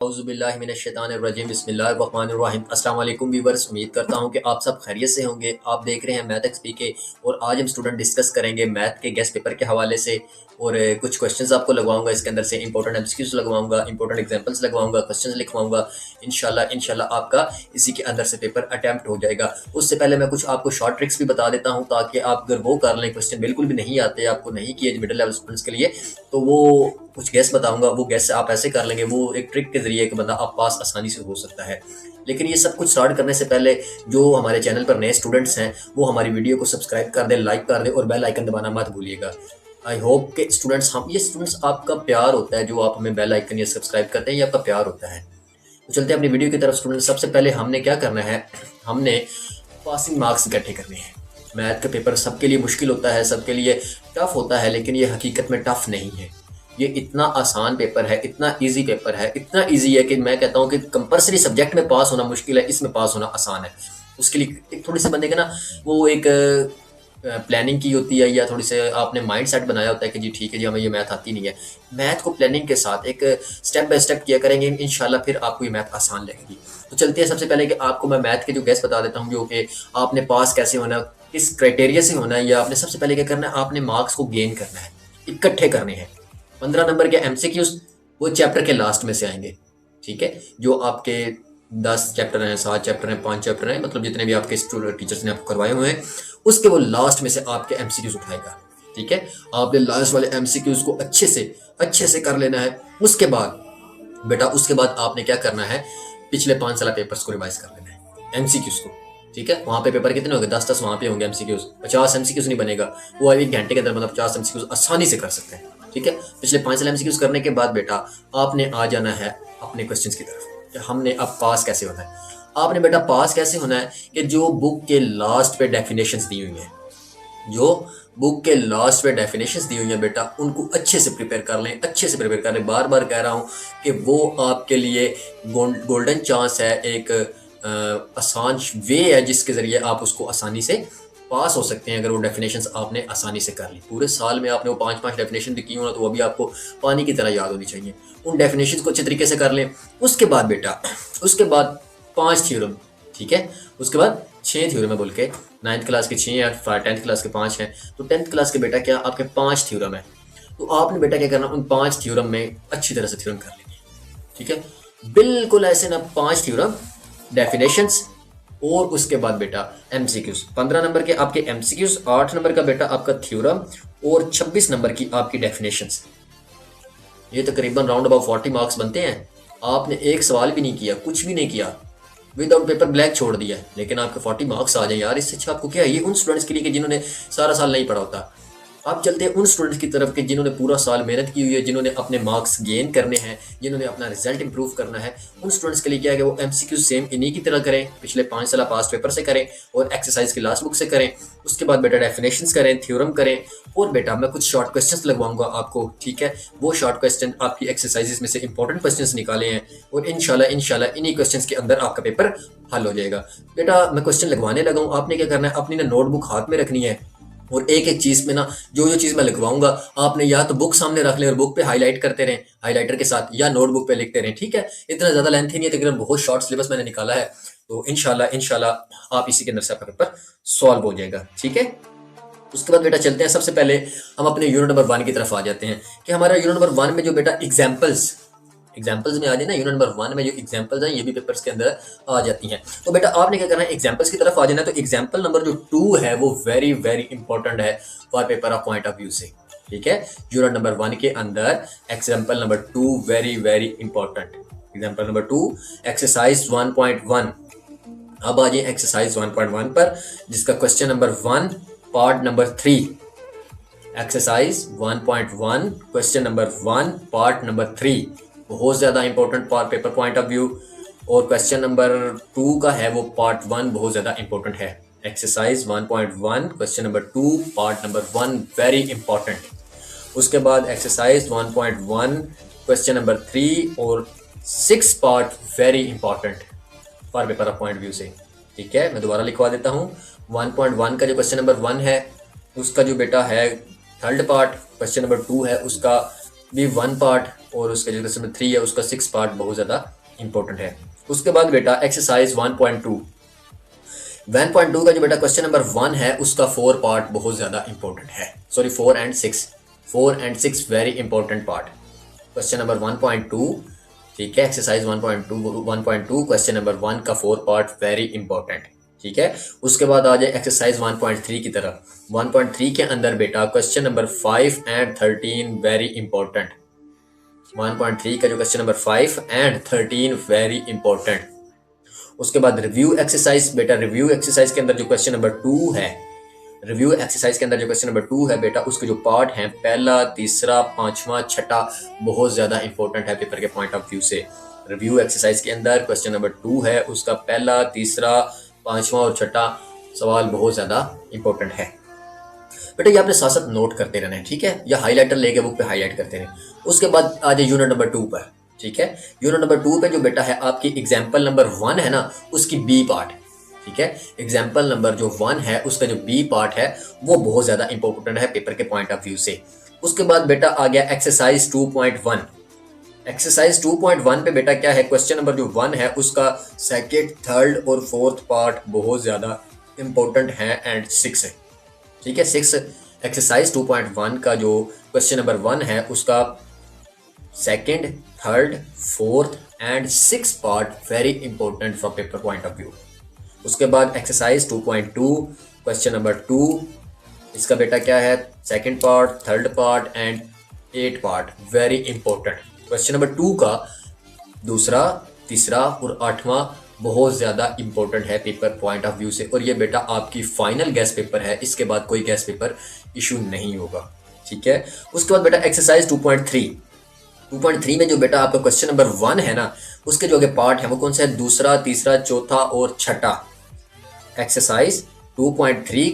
औज़ुबिल्लाहिमिनश्शैतानिर्रजीम बिस्मिल्लाहिर्रहमानिर्रहीम। अस्सलाम वालेकुम व्यूअर्स, उम्मीद करता हूँ कि आप सब खैरियत से होंगे। आप देख रहे हैं मैथ एक्सपी के और आज हम स्टूडेंट डिस्कस करेंगे मैथ के गेस्ट पेपर के हवाले से और कुछ क्वेश्चंस आपको लगवाऊंगा। इसके अंदर से इंपॉर्टेंट एमसीक्यूज लगवाऊंगा, इंपॉर्टेंट एग्जांपल्स लगवाऊंगा, क्वेश्चंस लिखवाऊंगा। इंशाल्लाह आपका इसी के अंदर से पेपर अटैम्प्ट हो जाएगा। उससे पहले मैं कुछ आपको शॉर्ट ट्रिक्स भी बता देता हूँ ताकि आप अगर वो कर लें, क्वेश्चन बिल्कुल भी नहीं आते आपको, नहीं किए मिडिल लेवल स्टूडेंट्स के लिए, तो वो कुछ गैस बताऊंगा, वो गैस आप ऐसे कर लेंगे, वो एक ट्रिक के जरिए एक बंदा आप पास आसानी से हो सकता है। लेकिन ये सब कुछ स्टार्ट करने से पहले जो हमारे चैनल पर नए स्टूडेंट्स हैं वो हमारी वीडियो को सब्सक्राइब कर दें, लाइक कर दें और बेल आइकन दबाना मत भूलिएगा। आई होप के स्टूडेंट्स, हम ये स्टूडेंट्स आपका प्यार होता है, जो आप हमें बेल आइकन या सब्सक्राइब करते हैं, ये आपका प्यार होता है। तो चलते हैं अपनी वीडियो की तरफ स्टूडेंट। सबसे पहले हमने क्या करना है, हमने पासिंग मार्क्स इकट्ठे करने हैं। मैथ का पेपर सबके लिए मुश्किल होता है, सबके लिए टफ होता है, लेकिन ये हकीकत में टफ नहीं है। ये इतना आसान पेपर है, इतना इजी पेपर है, इतना इजी है कि मैं कहता हूँ कि कंपलसरी सब्जेक्ट में पास होना मुश्किल है, इसमें पास होना आसान है। उसके लिए एक थोड़ी सी बंदे का ना वो एक प्लानिंग की होती है, या थोड़ी से आपने माइंड सेट बनाया होता है कि जी ठीक है जी हमें ये मैथ आती नहीं है। मैथ को प्लानिंग के साथ एक स्टेप बाय स्टेप किया करेंगे इंशाल्लाह, फिर आपको ये मैथ आसान लगेगी। तो चलते हैं सबसे पहले कि आपको मैं मैथ के जो गैस बता देता हूँ, जो कि आपने पास कैसे होना है, किस क्राइटेरिया से होना है, या आपने सबसे पहले क्या करना है, आपने मार्क्स को गेन करना है, इकट्ठे करने हैं। 15 नंबर के एमसीक्यूज वो चैप्टर के लास्ट में से आएंगे, ठीक है। जो आपके 10 चैप्टर हैं, 7 चैप्टर हैं, 5 चैप्टर हैं, मतलब जितने भी आपके टीचर्स ने आपको करवाए हुए हैं, उसके वो लास्ट में से आपके एमसीक्यूज उठाएगा, ठीक है। आपने लास्ट वाले एमसीक्यूज को अच्छे से कर लेना है। उसके बाद बेटा, उसके बाद आपने क्या करना है, पिछले 5 साल पेपर्स को रिवाइज कर लेना है, एमसीक्यूज को, ठीक है। वहाँ पे पेपर कितने होंगे, 10 वहाँ पे होंगे एमसीक्यूज। 50 एमसीक्यूज नहीं बनेगा, वो 1 घंटे के अंदर मतलब 50 एमसीक्यूज आसानी से कर सकते हैं, ठीक है। पिछले 5 साल एमसीक्यूज करने के बाद बेटा आपने आ जाना है अपने क्वेश्चंस की तरफ कि हमने अब पास कैसे होना है। आपने बेटा पास कैसे होना है कि जो बुक के लास्ट पे डेफिनेशंस दी हुई हैं, जो बुक के लास्ट पे डेफिनेशंस दी हुई हैं बेटा, उनको अच्छे से प्रिपेयर कर लें, अच्छे से प्रिपेयर कर लें। बार बार कह रहा हूँ कि वो आपके लिए गोल्डन चांस है, एक आसान वे है जिसके ज़रिए आप उसको आसानी से पास हो सकते हैं, अगर वो डेफिनेशंस आपने आसानी से कर ली। पूरे साल में आपने वो 5-5 डेफिनेशन भी की हो ना, तो वो भी आपको पानी की तरह याद होनी चाहिए। उन डेफिनेशंस को अच्छे तरीके से कर लें। उसके बाद बेटा, उसके बाद 5 थ्योरम, ठीक है। उसके बाद 6 थ्योरम है, बोल के 9th क्लास के 6 हैं, 10th क्लास के 5 हैं, तो 10th क्लास के बेटा क्या आपके 5 थ्योरम है। तो आपने बेटा क्या करना, उन 5 थ्योरम में अच्छी तरह से थ्योरम कर लेंगे, ठीक है। बिल्कुल ऐसे ना 5 थ्योरम, डेफिनेशंस, और उसके बाद बेटा एमसीक्यूज। 15 नंबर के आपके एमसीक्यूज, 8 नंबर का बेटा आपका थ्योरम और 26 नंबर की आपकी डेफिनेशंस। ये तकरीबन राउंड अबाउट 40 मार्क्स बनते हैं। आपने एक सवाल भी नहीं किया, कुछ भी नहीं किया, विदाउट पेपर ब्लैक छोड़ दिया, लेकिन आपके 40 मार्क्स आ जाए यार, इससे अच्छा आपको क्या है। ये उन स्टूडेंट्स के लिए कि जिन्होंने सारा साल नहीं पढ़ा होता। आप चलते हैं उन स्टूडेंट्स की तरफ के जिन्होंने पूरा साल मेहनत की हुई है, जिन्होंने अपने मार्क्स गेन करने हैं, जिन्होंने अपना रिजल्ट इंप्रूव करना है। उन स्टूडेंट्स के लिए क्या है कि वो एमसीक्यू सेम इन्हीं की तरह करें, पिछले 5 साल पास्ट पेपर से करें और एक्सरसाइज की लास्ट बुक से करें। उसके बाद बेटा डेफिनेशंस करें, थ्योरम करें, और बेटा मैं कुछ शॉर्ट क्वेश्चंस लगवाऊंगा आपको, ठीक है। वो शॉर्ट क्वेश्चन आपकी एक्सरसाइजेस में से इंपॉर्टेंट क्वेश्चंस निकाले हैं और इंशाल्लाह इन्हीं क्वेश्चंस के अंदर आपका पेपर हल हो जाएगा। बेटा मैं क्वेश्चन लगवाने लगा हूँ, आपने क्या करना है, अपनी ना नोटबुक हाथ में रखनी है और एक एक चीज में ना जो चीज मैं लिखवाऊंगा आपने या तो बुक सामने रख लें और बुक पे हाईलाइट करते रहें हाईलाइटर के साथ, या नोटबुक पे लिखते रहें, ठीक है। इतना ज्यादा लेंथ ही नहीं है, तकरीबन बहुत शॉर्ट सिलेबस मैंने निकाला है, तो इंशाल्लाह आप इसी के अंदर से आपका पेपर सॉल्व हो जाएगा, ठीक है। उसके बाद बेटा चलते हैं, सबसे पहले हम अपने यूनिट नंबर 1 की तरफ आ जाते हैं कि हमारा यूनिट नंबर 1 में जो बेटा एग्जाम्पल्स में आ जाए ना, यूनिट नंबर 1 में जो एग्जाम्पल्स हैं ये भी पेपर्स के अंदर आ जाती हैं। तो बेटा आपने क्या करना है, एग्जाम्पल्स की तरफ आ जाना है। तो एग्जाम्पल नंबर जो 2 है वो वेरी वेरी इंपॉर्टेंट है for paper of point of view से, ठीक है। यूनिट नंबर 1 के अंदर example number 2 very very important. Example number 2 exercise 1.1। अब आ जाए एक्सरसाइज 1.1 पर, जिसका question number 1 part number 3। Exercise 1.1 question number 1 part number 3 बहुत ज़्यादा important for paper point of view. और क्वेश्चन नंबर 2 का है वो पार्ट 1 बहुत ज़्यादा इंपॉर्टेंट है। Exercise 1.1 question number 2 part number 1 very important. उसके बाद एक्सरसाइज 1.1 क्वेश्चन नंबर 3 और 6 part very important for paper of point view से, ठीक है। मैं दोबारा लिखवा देता हूँ। 1.1 का जो क्वेश्चन नंबर 1 है उसका जो बेटा है थर्ड पार्ट, क्वेश्चन नंबर 2 है उसका भी 1 पार्ट, और उसके जो क्वेश्चन नंबर 3 है उसका 6 पार्ट बहुत ज़्यादा इंपॉर्टेंट है। उसके बाद बेटा एक्सरसाइज 1.2 का जो बेटा क्वेश्चन नंबर 1 है उसका 4 पार्ट बहुत ज़्यादा इंपॉर्टेंट है। Sorry 4 and 6 very important part. Question number 1.2, ठीक है, एक्सरसाइज 1.2 क्वेश्चन नंबर 1 का 4 पार्ट वेरी इंपॉर्टेंट, ठीक है। उसके बाद आ जाए एक्सरसाइज 1.3 की तरफ। 1.3 के अंदर बेटा question number 5 and 13 very important. 1.3 का जो question number 5 and 13 very important. उसके बाद रिव्यू एक्सरसाइज बेटा, रिव्यू एक्सरसाइज के अंदर जो क्वेश्चन नंबर 2 है, रिव्यू एक्सरसाइज के अंदर जो क्वेश्चन नंबर 2 है बेटा, उसके जो पार्ट हैं पहला, तीसरा, पांचवा, छठा बहुत ज्यादा इंपॉर्टेंट है पेपर के पॉइंट ऑफ व्यू से। रिव्यू एक्सरसाइज के अंदर क्वेश्चन नंबर 2 है, उसका पहला, तीसरा, पांचवा और छठा सवाल बहुत ज्यादा इंपॉर्टेंट है बेटा। ये आपने साथ साथ नोट करते रहना है, ठीक है, या हाईलाइटर लेके बुक पे हाईलाइट करते रहें। उसके बाद आ जाए यूनिट नंबर 2 पर, ठीक है। यूनिट नंबर 2 पे जो बेटा है आपकी एग्जाम्पल नंबर 1 है ना, उसकी बी पार्ट, ठीक है। एग्जाम्पल नंबर जो 1 है उसका जो बी पार्ट है वो बहुत ज्यादा इंपॉर्टेंट है पेपर के पॉइंट ऑफ व्यू से। उसके बाद बेटा आ गया एक्सरसाइज 2.1। एक्सरसाइज 2.1 पे बेटा क्या है, क्वेश्चन नंबर जो 1 है उसका सेकेंड, थर्ड और फोर्थ पार्ट बहुत ज्यादा इंपॉर्टेंट है एंड 6 है, ठीक है। 6 एक्सरसाइज 2.1 का जो क्वेश्चन नंबर 1 है उसका second, third, fourth and 6 part very important from paper point of view. उसके बाद एक्सरसाइज 2.2 क्वेश्चन नंबर 2, इसका बेटा क्या है, second part, third part and 8 part very important. Question number 2 का दूसरा, तीसरा और 8वां बहुत ज़्यादा इंपॉर्टेंट है पेपर पॉइंट ऑफ व्यू से, और ये बेटा आपकी फाइनल गैस पेपर है, इसके बाद कोई गैस पेपर इशू नहीं होगा, ठीक है। उसके बाद बेटा एक्सरसाइज 2.3 में जो बेटा आपका क्वेश्चन नंबर 1 है ना, उसके जो आगे पार्ट है वो कौन सा है, दूसरा, तीसरा, चौथा और छठा। एक्सरसाइज 2.3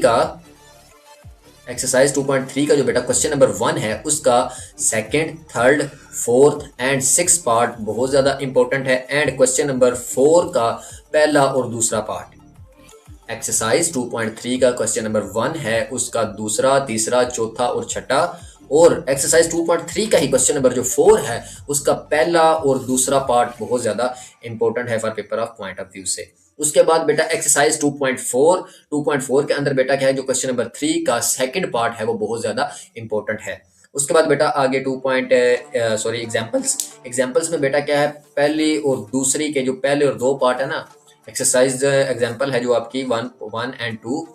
का जो बेटा क्वेश्चन नंबर 1 है उसका second, third, fourth and 6 part बहुत ज्यादा इंपॉर्टेंट है, एंड क्वेश्चन नंबर 4 का पहला और दूसरा पार्ट। एक्सरसाइज 2.3 का क्वेश्चन नंबर 1 है उसका दूसरा, तीसरा, चौथा और छठा, और एक्सरसाइज 2.3 का ही क्वेश्चन नंबर जो 4 है उसका पहला और दूसरा पार्ट बहुत ज्यादा इंपॉर्टेंट है for paper of point of view से। उसके बाद बेटा एक्सरसाइज 2.4 के अंदर बेटा क्या है, जो क्वेश्चन नंबर 3 का सेकंड पार्ट है वो बहुत ज्यादा इंपॉर्टेंट है। उसके बाद बेटा आगे एग्जाम्पल्स में बेटा क्या है, पहली और दूसरी के जो पहले और दो पार्ट है ना, एक्सरसाइज एग्जाम्पल है जो आपकी 1 एंड 2,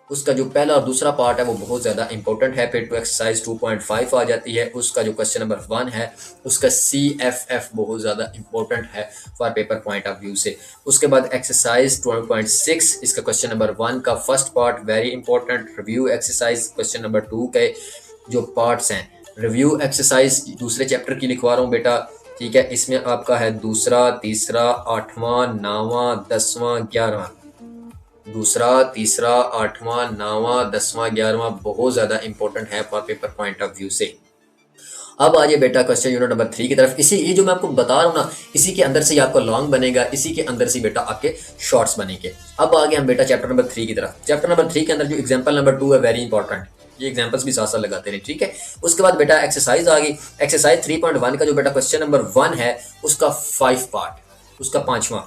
उसका जो पहला और दूसरा पार्ट है वो बहुत ज़्यादा इंपॉर्टेंट है। फिर एक्सरसाइज 2.5 आ जाती है, उसका जो क्वेश्चन नंबर 1 है उसका CFF बहुत ज़्यादा इंपॉर्टेंट है for paper point of view से। उसके बाद एक्सरसाइज 12.6, इसका क्वेश्चन नंबर 1 का first part very important. Review exercise question number 2 के जो पार्ट्स हैं, रिव्यू एक्सरसाइज दूसरे चैप्टर की लिखवा रहा हूँ बेटा, ठीक है। इसमें आपका है दूसरा, तीसरा, 8वां, 9वां, 10वां, 11वां, दूसरा, तीसरा, 8वां, 9वां, 10वां, 11वां बहुत ज़्यादा इंपॉर्टेंट है for paper point of view से। अब आ जाए बेटा क्वेश्चन यूनिट नंबर 3 की तरफ। इसी ये जो मैं आपको बता रहा हूँ ना, इसी के अंदर से ही आपका लॉन्ग बनेगा, इसी के अंदर से बेटा आपके शॉर्ट्स बनेंगे। अब आ गए हम बेटा चैप्टर नंबर 3 की तरफ। चैप्टर नंबर 3 के अंदर जो एग्जाम्पल नंबर 2 है वेरी इंपॉर्टेंट, ये एग्जाम्पल्स भी साथ साथ लगाते रहे, ठीक है। उसके बाद बेटा एक्सरसाइज आ गई। एक्सरसाइज 3.1 का जो बेटा क्वेश्चन नंबर 1 है उसका 5 पार्ट, उसका 5वां।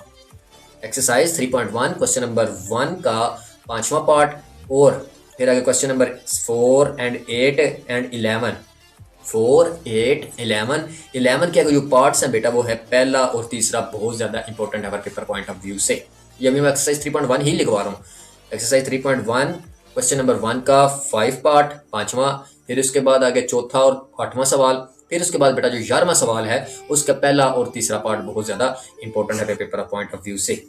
एक्सरसाइज 3.1 क्वेश्चन नंबर 1 का 5वां पार्ट, और फिर आगे क्वेश्चन नंबर 4 एंड 8 एंड 11। 4, 8, 11 के अगर जो पार्ट्स हैं बेटा वो है पहला और तीसरा बहुत ज़्यादा इंपॉर्टेंट है पेपर पॉइंट ऑफ व्यू से। ये मैं एक्सरसाइज 3.1 ही लिखवा रहा हूँ। एक्सरसाइज 3.1 क्वेश्चन नंबर 1 का 5 पार्ट, 5वां, फिर उसके बाद आगे चौथा और 8वां सवाल, फिर उसके बाद बेटा जो 11वां सवाल है उसका पहला और तीसरा पार्ट बहुत ज़्यादा इंपॉर्टेंट है पेपर पॉइंट ऑफ व्यू से।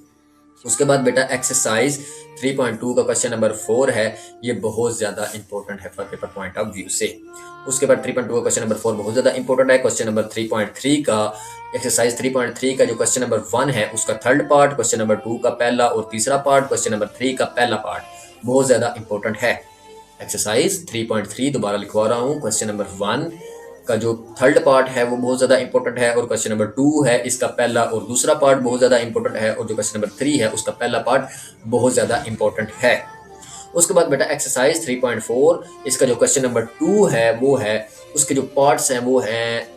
उसके बाद बेटा एक्सरसाइज 3.2 का क्वेश्चन नंबर 4 है, ये बहुत ज़्यादा इंपॉर्टेंट है for paper point of view से। उसके बाद 3.2 का क्वेश्चन नंबर 4 बहुत ज़्यादा इंपॉर्टेंट है। क्वेश्चन नंबर 3.3 का एक्सरसाइज 3.3 का जो क्वेश्चन नंबर 1 है उसका थर्ड पार्ट, क्वेश्चन नंबर 2 का पहला और तीसरा पार्ट, क्वेश्चन नंबर 3 का पहला पार्ट बहुत ज़्यादा इंपॉर्टेंट है। एक्सरसाइज 3.3 दोबारा लिखवा रहा हूँ, क्वेश्चन नंबर 1 का जो थर्ड पार्ट है वो बहुत ज़्यादा इंपॉर्टेंट है, और क्वेश्चन नंबर 2 है इसका पहला और दूसरा पार्ट बहुत ज़्यादा इंपॉर्टेंट है, और जो क्वेश्चन नंबर 3 है उसका पहला पार्ट बहुत ज़्यादा इंपॉर्टेंट है। उसके बाद बेटा एक्सरसाइज 3.4 इसका जो क्वेश्चन नंबर 2 है वो है, उसके जो पार्ट्स हैं वो हैं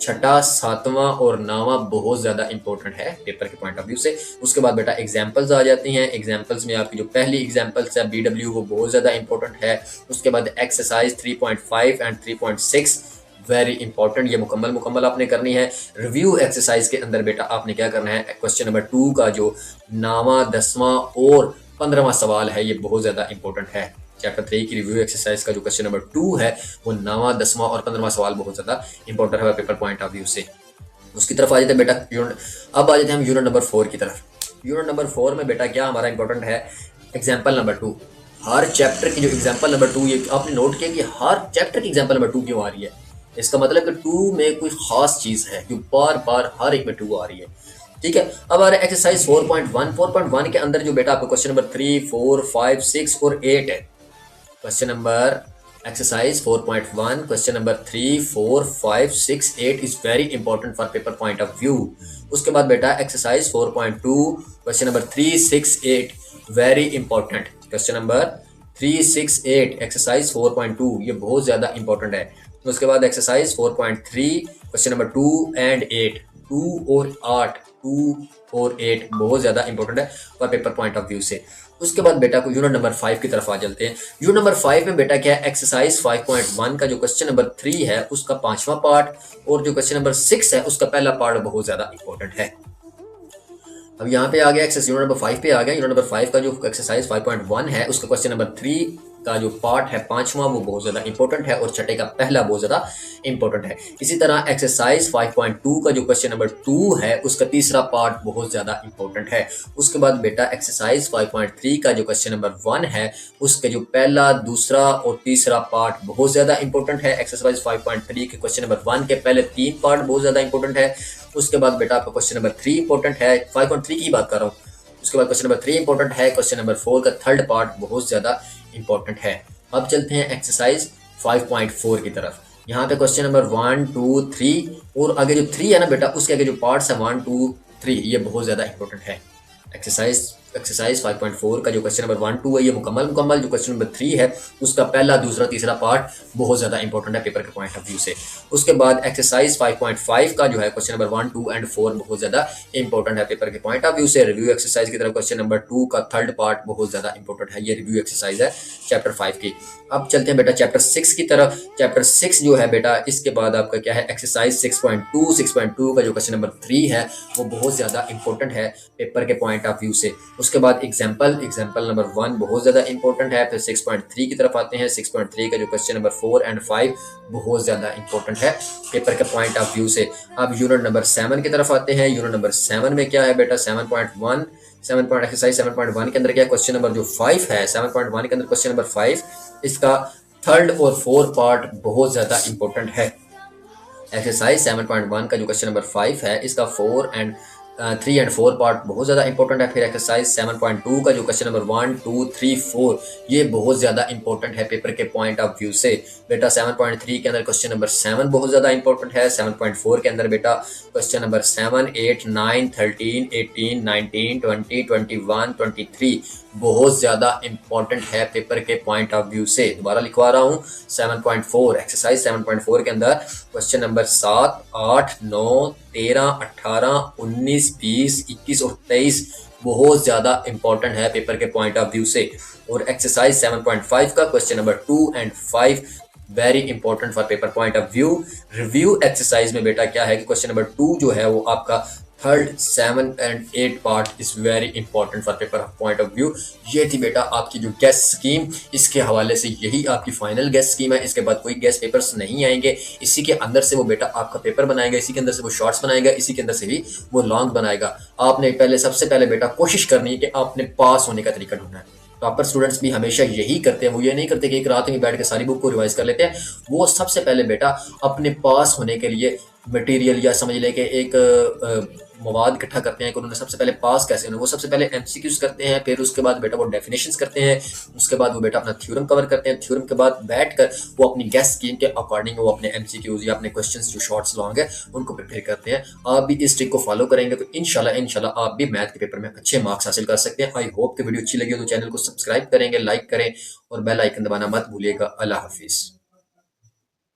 छठा, सातवां और नावां बहुत ज़्यादा इंपॉर्टेंट है पेपर के पॉइंट ऑफ व्यू से। उसके बाद बेटा एग्जाम्पल्स आ जाती हैं। एग्जाम्पल्स में आपकी जो पहली एग्जाम्पल्स है BW वो बहुत ज़्यादा इंपॉर्टेंट है। उसके बाद एक्सरसाइज 3.5 एंड 3.6 वेरी इंपॉर्टेंट, ये मुकम्मल आपने करनी है। रिव्यू एक्सरसाइज के अंदर बेटा आपने क्या करना है, क्वेश्चन नंबर 2 का जो 9वां, 10वां और 15वां सवाल है ये बहुत ज़्यादा इंपॉर्टेंट है। चैप्टर 3 की रिव्यू एक्सरसाइज का जो क्वेश्चन नंबर 2 है वो 9वां, 10वां और 15वां सवाल बहुत ज़्यादा इंपॉर्टेंट है पेपर पॉइंट ऑफ व्यू से। उसकी तरफ आ जाते हैं बेटा अब आ जाते हैं हम यूनिट नंबर 4 की तरफ। यूनिट नंबर 4 में बेटा क्या हमारा इंपॉर्टेंट है, एग्जाम्पल नंबर 2। हर चैप्टर की जो एग्जाम्पल नंबर 2, ये आपने नोट किया कि हर चैप्टर की एग्जाम्पल नंबर 2 क्यों आ रही है। इसका मतलब कि 2 में कोई खास चीज़ है जो बार बार हर एक में 2 आ रही है। ठीक है, अब आ रहा है एक्सरसाइज 4.1 के अंदर जो बेटा आपको क्वेश्चन नंबर 3, 4, 5, 6 और 8 है। Question number exercise 4.1 question number 3, 4, 5, 6, 8 is very important for paper point of view. उसके बाद बेटा exercise 4.2 question number 3, 6, 8 very important. Question number 3, 6, 8 exercise 4.2 ये बहुत ज़्यादा इंपॉर्टेंट है। उसके बाद एक्सरसाइज 4.3 क्वेश्चन नंबर 2 एंड 8, 2 और 8 बहुत ज़्यादा इंपॉर्टेंट है for paper point of view से। उसके बाद बेटा को यूनिट नंबर 5 की तरफ आ चलते हैं। यूनिट नंबर 5 में बेटा क्या है, एक्सरसाइज 5.1 का जो क्वेश्चन नंबर 3 है उसका 5वां पार्ट और जो क्वेश्चन नंबर 6 है उसका पहला पार्ट बहुत ज़्यादा इंपॉर्टेंट है। अब यहाँ पे आ गया एक्सरसाइज यूनिट नंबर 5 पे आ गया। यूनिट नंबर 5 का जो एक्सरसाइज 5.1 है उसका क्वेश्चन नंबर 3 का जो पार्ट है 5वां वो बहुत ज़्यादा इंपॉर्टेंट है और छठे का पहला बहुत ज़्यादा इंपॉर्टेंट है। इसी तरह एक्सरसाइज 5.2 का जो क्वेश्चन नंबर 2 है उसका तीसरा पार्ट बहुत ज़्यादा इंपॉर्टेंट है। उसके बाद बेटा एक्सरसाइज 5.3 का जो क्वेश्चन नंबर 1 है उसके जो पहला, दूसरा और तीसरा पार्ट बहुत ज़्यादा इंपॉर्टेंट है। एक्सरसाइज 5.3 के क्वेश्चन नंबर 1 के पहले 3 पार्ट बहुत ज़्यादा इंपॉर्टेंट है। उसके बाद बेटा आपका क्वेश्चन नंबर 3 इंपॉर्टेंट है, 5.3 की बात कर रहा हूँ। उसके बाद क्वेश्चन नंबर 3 इंपॉर्टेंट है, क्वेश्चन नंबर 4 का थर्ड पार्ट बहुत ज़्यादा इंपॉर्टेंट है। अब चलते हैं एक्सरसाइज 5.4 की तरफ। यहाँ पे क्वेश्चन नंबर 1, 2, 3 और आगे जो 3 है ना बेटा उसके आगे जो पार्ट्स है 1, 2, 3 ये बहुत ज़्यादा इंपॉर्टेंट है। एक्सरसाइज 5.4 का जो क्वेश्चन नंबर 1, 2 है ये मुकम्मल। जो क्वेश्चन नंबर 3 है उसका पहला, दूसरा, तीसरा पार्ट बहुत ज़्यादा इंपॉर्टेंट है पेपर के पॉइंट ऑफ व्यू से। उसके बाद एक्सरसाइज 5.5 का जो है क्वेश्चन नंबर 1, 2 एंड 4 बहुत ज़्यादा इंपॉर्टेंट है पेपर के पॉइंट ऑफ व्यू से। रिव्यू एक्सरसाइज की तरफ क्वेश्चन नंबर 2 का थर्ड पार्ट बहुत ज़्यादा इंपॉर्टेंट है। ये रिव्यू एक्सरसाइज है चैप्टर 5 की। अब चलते हैं बेटा चैप्टर 6 की तरफ। चैप्टर 6 जो है बेटा इसके बाद आपका क्या है, एक्सरसाइज 6.2 का जो क्वेश्चन नंबर 3 है वो बहुत ज़्यादा इंपॉर्टेंट है पेपर के पॉइंट ऑफ व्यू से। उसके बाद एग्जाम्पल नंबर 1 बहुत ज़्यादा इंपॉर्टेंट है। फिर 6.3 की तरफ आते हैं। 6.3 का जो क्वेश्चन नंबर 4 एंड 5 बहुत ज़्यादा इंपॉर्टेंट है पेपर के पॉइंट ऑफ व्यू से। अब यूनिट नंबर 7 की तरफ आते हैं। यूनिट नंबर 7 में क्या है बेटा, 7.1 एक्सरसाइज 7.1 के अंदर क्या क्वेश्चन नंबर जो 5 है, 7.1 के अंदर क्वेश्चन नंबर 5 इसका थर्ड और फोर्थ पार्ट बहुत ज़्यादा इंपॉर्टेंट है। एक्सरसाइज 7.1 का जो क्वेश्चन नंबर 5 है इसका 3 एंड 4 पार्ट बहुत ज़्यादा इंपॉर्टेंट है। फिर एक्सरसाइज 7.2 का जो क्वेश्चन नंबर 1, 2, 3, 4 ये बहुत ज़्यादा इंपॉर्टेंट है पेपर के पॉइंट ऑफ व्यू से। बेटा 7.3 के अंदर क्वेश्चन नंबर 7 बहुत ज़्यादा इंपॉर्टेंट है। 7.4 के अंदर बेटा क्वेश्चन नंबर 7, 8, 9, 13, 18, 19, 20, 21, 23 बहुत ज़्यादा इंपॉर्टेंट है पेपर के पॉइंट ऑफ व्यू से। दोबारा लिखवा रहा हूँ, 7.4 एक्सरसाइज 7.4 के अंदर क्वेश्चन नंबर 7, 8, 9, 13, 18, 19, 20, 21 और 23 बहुत ज़्यादा इंपॉर्टेंट है पेपर के पॉइंट ऑफ व्यू से। और एक्सरसाइज 7.5 का question number 2 and 5 very important for paper point of view. Review exercise में बेटा क्या है कि क्वेश्चन नंबर 2 जो है वो आपका third, 7 and 8 part is very important for paper point of view. ये थी बेटा आपकी जो गेस्ट स्कीम, इसके हवाले से यही आपकी फाइनल गेस्ट स्कीम है। इसके बाद कोई गेस्ट पेपर्स नहीं आएंगे। इसी के अंदर से वो बेटा आपका पेपर बनाएगा, इसी के अंदर से वो शॉर्ट्स बनाएगा, इसी के अंदर से भी वो लॉन्ग बनाएगा। आपने सबसे पहले बेटा कोशिश करनी है कि आपने पास होने का तरीका ढूंढना है। टॉपर स्टूडेंट्स भी हमेशा यही करते हैं, वो ये नहीं करते कि एक रात में बैठ के सारी बुक को रिवाइज कर लेते हैं। वो सबसे पहले बेटा अपने पास होने के लिए मटेरियल या समझ ले कि एक मवाद इकट्ठा करते हैं कि उन्होंने सबसे पहले पास कैसे होना। वो सबसे पहले एमसीक्यूज करते हैं, फिर उसके बाद बेटा वो डेफिनेशंस करते हैं, उसके बाद वो बेटा अपना थ्योरम कवर करते हैं। थ्योरम के बाद बैठकर वो अपनी गेस्ट स्कीम के अकॉर्डिंग वो अपने एमसीक्यूज या अपने क्वेश्चंस जो शॉर्ट्स लॉन्ग है उनको प्रिपेयर करते हैं। आप भी इस ट्रिक को फॉलो करेंगे तो इंशाल्लाह आप भी मैथ के पेपर में अच्छे मार्क्स हासिल कर सकते हैं। आई होप कि वीडियो अच्छी लगी हो तो चैनल को सब्सक्राइब करेंगे, लाइक करें और बेल आइकन दबाना मत भूलिएगा। अल्लाह हाफिज़।